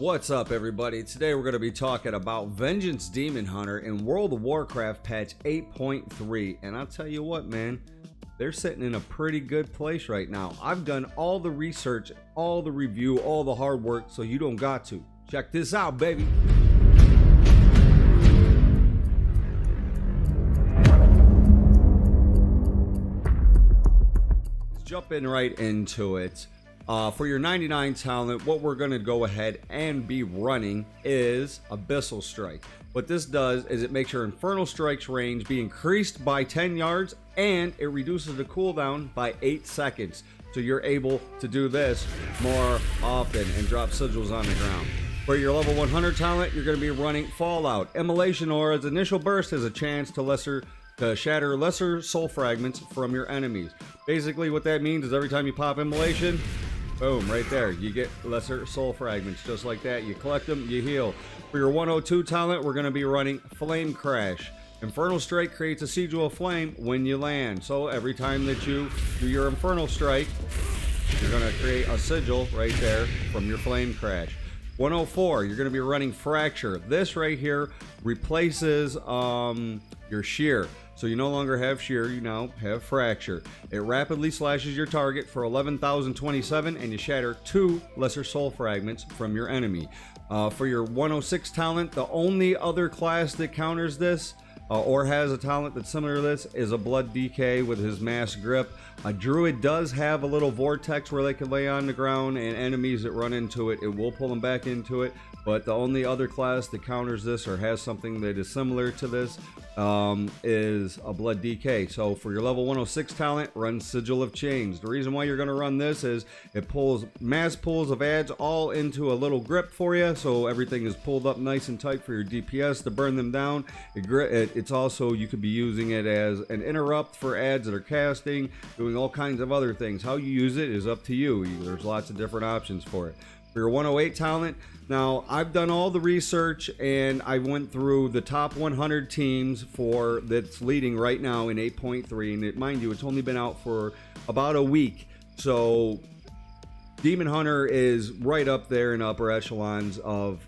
What's up, everybody? Today we're going to be talking about Vengeance Demon Hunter in World of Warcraft patch 8.3. And I'll tell you what, man, they're sitting in a pretty good place right now. I've done all the research, all the review, all the hard work, so you don't got to. Check this out, baby. Let's jump in right into it. For your 99 talent, what we're going to go ahead and be running is Abyssal Strike. What this does is it makes your Infernal Strike's range be increased by 10 yards and it reduces the cooldown by 8 seconds. So you're able to do this more often and drop sigils on the ground. For your level 100 talent, you're going to be running Fallout. Immolation Aura's initial burst has a chance to shatter lesser soul fragments from your enemies. Basically what that means is every time you pop Immolation, boom, right there, you get lesser soul fragments just like that. You collect them, you heal. For your 102 talent, we're going to be running Flame Crash. Infernal Strike creates a sigil of flame when you land. So every time that you do your Infernal Strike, you're going to create a sigil right there from your Flame Crash. 104, you're going to be running Fracture. This right here replaces your Shear. So you no longer have Shear, you now have Fracture. It rapidly slashes your target for 11,027 and you shatter 2 lesser soul fragments from your enemy. For your 106 talent, the only other class that counters this or has a talent that's similar to this is a Blood DK with his Mass Grip. A Druid does have a little vortex where they can lay on the ground, and enemies that run into it, it will pull them back into it. But the only other class that counters this or has something that is similar to this is a Blood DK. So for your level 106 talent, run Sigil of Chains. The reason why you're going to run this is it pulls mass pulls of adds all into a little grip for you, so everything is pulled up nice and tight for your DPS to burn them down. It's also, you could be using it as an interrupt for adds that are casting, doing all kinds of other things. How you use it is up to you. There's lots of different options for it. For your 108 talent, now I've done all the research and I went through the top 100 teams that's leading right now in 8.3, and mind you, it's only been out for about a week. So Demon Hunter is right up there in upper echelons of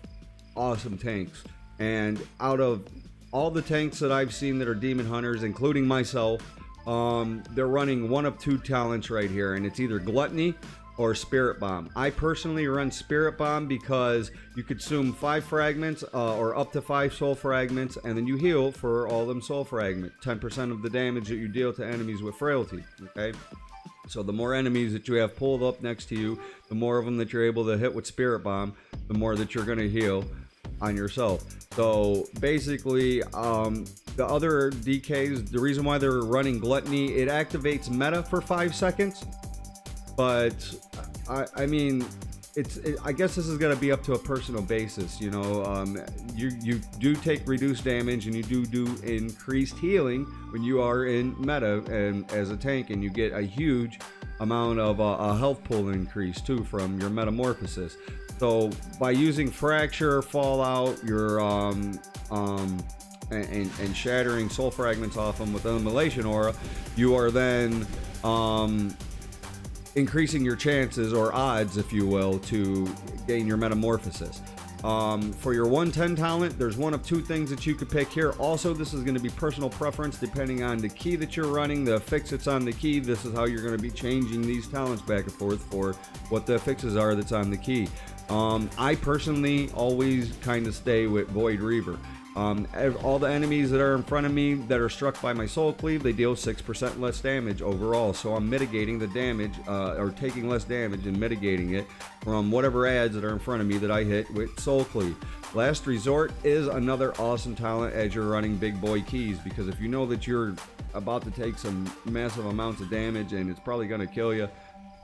awesome tanks. And out of all the tanks that I've seen that are Demon Hunters, including myself, they're running one of 2 talents right here, and it's either Gluttony or Spirit Bomb. I personally run Spirit Bomb because you consume 5 fragments or up to 5 soul fragments, and then you heal for all them soul fragments, 10% of the damage that you deal to enemies with frailty. Okay, so the more enemies that you have pulled up next to you, the more of them that you're able to hit with Spirit Bomb, the more that you're going to heal on yourself. So basically the other DKs, the reason why they're running Gluttony, it activates meta for 5 seconds. But I mean, I guess this is going to be up to a personal basis. You know, you do take reduced damage and you do increased healing when you are in meta and as a tank, and you get a huge amount of a health pool increase too from your metamorphosis. So by using Fracture, Fallout, your and shattering soul fragments off them with Immolation Aura, you are then increasing your chances, or odds if you will, to gain your metamorphosis. For your 110 talent, there's one of 2 things that you could pick here. Also, this is going to be personal preference depending on the key that you're running, the affix that's on the key. This is how you're going to be changing these talents back and forth for what the affixes are that's on the key. I personally always kind of stay with Void Reaver. All the enemies that are in front of me that are struck by my Soul Cleave, they deal 6% less damage overall. So I'm mitigating the damage, or taking less damage and mitigating it from whatever adds that are in front of me that I hit with Soul Cleave. Last Resort is another awesome talent as you're running big boy keys, because if you know that you're about to take some massive amounts of damage and it's probably going to kill you,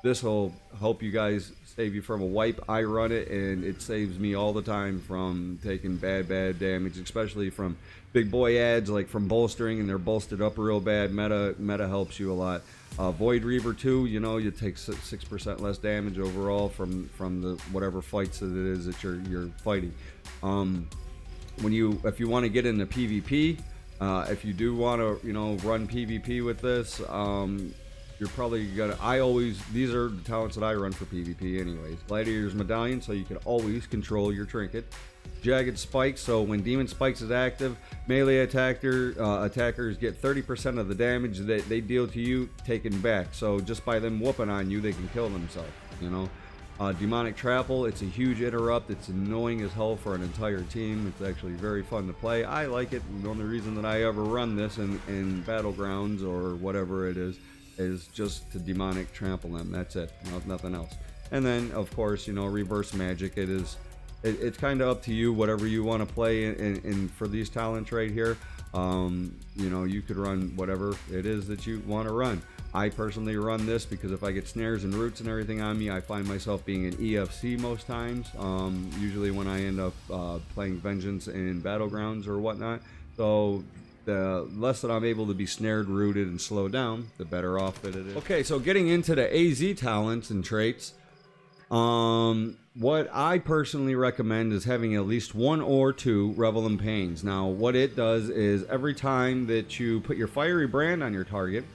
this will help you guys, save you from a wipe. I run it and it saves me all the time from taking bad damage, especially from big boy adds, like from bolstering, and they're bolstered up real bad. Meta helps you a lot. Void Reaver 2, you know, you take 6% less damage overall from the whatever fights that it is that you're fighting. If you want to get into PvP, if you do want to, you know, run PvP with this, you're probably gonna, these are the talents that I run for PvP anyways. Gladiator's Medallion, so you can always control your trinket. Jagged Spikes, so when Demon Spikes is active, melee attackers get 30% of the damage that they deal to you taken back. So just by them whooping on you, they can kill themselves, you know. Demonic Trample, it's a huge interrupt. It's annoying as hell for an entire team. It's actually very fun to play. I like it. The only reason that I ever run this in Battlegrounds or whatever it is just to demonic trample them. That's it. Nothing else. And then, of course, you know, Reverse Magic. It's kind of up to you, whatever you want to play in for these talents right here. You know, you could run whatever it is that you want to run. I personally run this because if I get snares and roots and everything on me, I find myself being an EFC most times. Usually when I end up playing Vengeance in Battlegrounds or whatnot. So the less that I'm able to be snared, rooted, and slowed down, the better off that it is. Okay, so getting into the AZ talents and traits. What I personally recommend is having at least 1 or 2 Revel in Pains. Now, what it does is every time that you put your fiery brand on your target,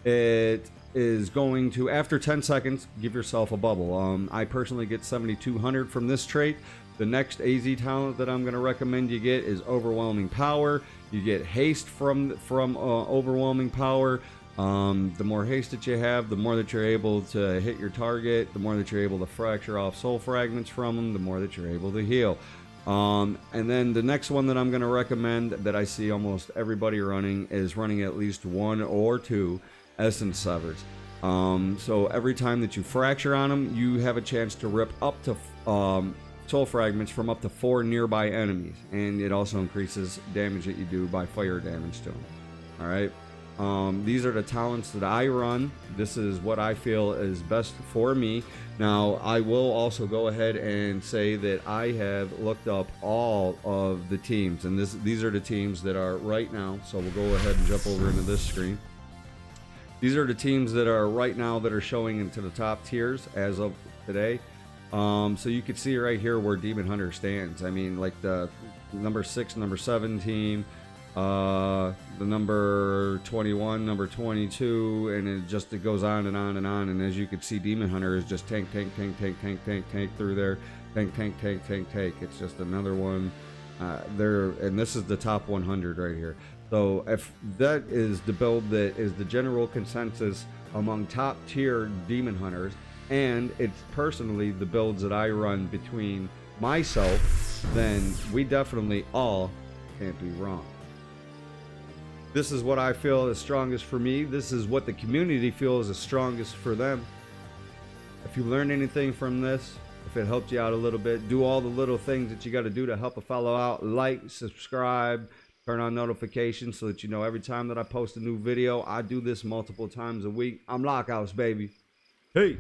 it is going to, after 10 seconds, give yourself a bubble. I personally get 7,200 from this trait. The next AZ talent that I'm going to recommend you get is Overwhelming Power. You get haste from Overwhelming Power. The more haste that you have, the more that you're able to hit your target, the more that you're able to fracture off soul fragments from them, the more that you're able to heal. And then the next one that I'm going to recommend that I see almost everybody running is running at least 1 or 2 Essence Severs. So every time that you fracture on them, you have a chance to rip up to soul fragments from up to 4 nearby enemies, and it also increases damage that you do by fire damage to them. All right. These are the talents that I run. This is what I feel is best for me. Now, I will also go ahead and say that I have looked up all of the teams, and these are the teams that are right now. So we'll go ahead and jump over into this screen. These are the teams that are right now that are showing into the top tiers as of today. So you can see right here where Demon Hunter stands. I mean, like the number 6, number 7 team, the number 21, number 22, and it goes on and on and on. And as you can see, Demon Hunter is just tank through there, tank. It's just another one there, and this is the top 100 right here. So if that is the build that is the general consensus among top tier Demon Hunters, and it's personally the builds that I run between myself, then we definitely all can't be wrong. This is what I feel is strongest for me. This is what the community feels is strongest for them. If you learned anything from this, if it helped you out a little bit, do all the little things that you got to do to help a fellow out. Like, subscribe, turn on notifications so that you know every time that I post a new video. I do this multiple times a week. I'm Lockhouse, baby. Peace.